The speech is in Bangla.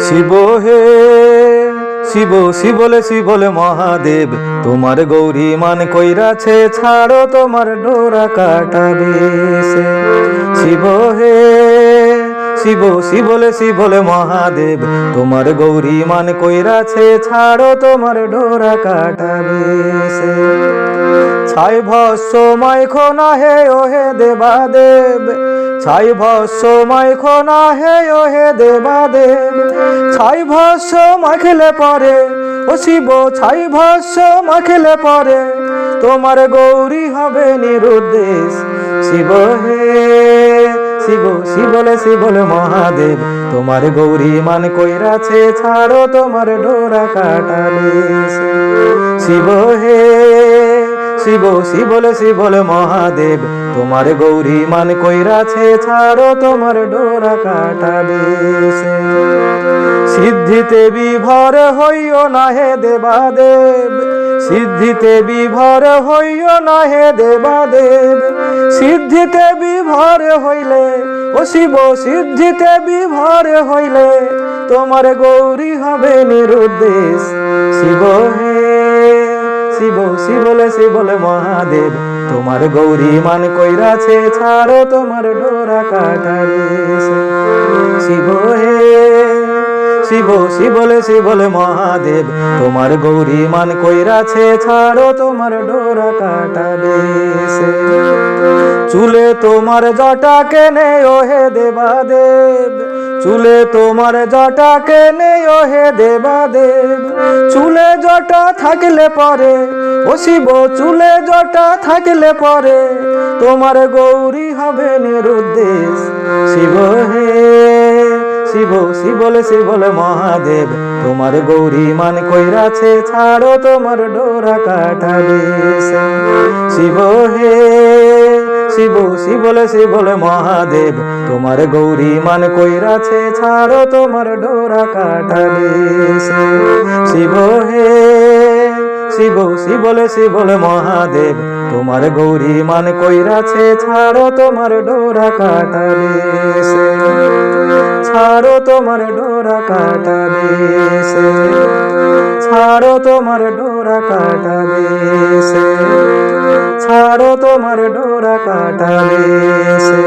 শিব হে শিব শিবলে শিবলে মহাদেব তোমার গৌরী মান কইরাছে ছাড়ো তোমার ডোরা কাটাবে সে। শিব হে শিব শিবলে শিবলে মহাদেব তোমার গৌরী মান কইরাছে ছাড়ো তোমার ডোরা কাটাবে সে। ছাই ভস্য মাইখো না হে ও হে দেবাদেব, ছাই ভস্য মাইখো না হে ও হে দেবাদেব। ছাই ভস্য মাখিলে পরে ও শিব, ছাই ভস্য মাখিলে পরে তোমার গৌরী হবে নিরুদ্দেশ। শিব হে শিব শিবলে শিবলে মহাদেব তোমার গৌরী মান কইরাছে ছাড়ো তোমার ডোরা কাটাবে সে। শিব হে শিব শিবলে শিবলে মহাদেব তোমার গৌরী মান কইরাছে ছাড়ো তোমার ডোরা কাটাবে সে। সিদ্ধিতে বিভোর হইও না হে দেবাদেব, সিদ্ধিতে বিভোর হইও না হে দেবাদেব। সিদ্ধিতে বিভোর হইলে ও শিব, সিদ্ধিতে বিভোর হইলে তোমার গৌরী হবে নিরুদ্দেশ। শিব হে শিব শিবলে শিবলে মহাদেব তোমার গৌরী মান কইরাছে ছাড়ো তোমার ডোরা কাটাবে সে। শিব হে শিব শিবলে শিবলে মহাদেব তোমার গৌরী মান কইরাছে ছাড়ো তোমার ডোরা কাটাবে সে। চুলে তোমার জটা কেনে ও হে দেবাদেব, চুলে তোমার জটা কেনে ও হে দেবাদেব। চুলে জটা থাকলে পরে ও শিব, চুলে জটা থাকলে পরে তোমার গৌরী হবে নিরুদ্দেশ। শিব হে শিব শিবলে শিবলে মহাদেব তোমার গৌরী মান কইরাছে ছাড়ো তোমার ডোরা কাটাবে সে। শিব হে শিব শিবলে শিবলে মহাদেব তোমার গৌরী মান কইরাছে ছাড়ো তোমার ডোরা কাটাবে সে। শিব হে শিব শিবলে শিবলে মহাদেব তোমার গৌরী মান কইরাছে ছাড়ো তোমার ডোরা কাটাবে সে। ছাড়ো তোমার ডোরা কাটাবে সে, ছাড়ো তোমার ডোরা কাটাবে সে, ছাড়ো তোমার ডোরা কাটাবে সে।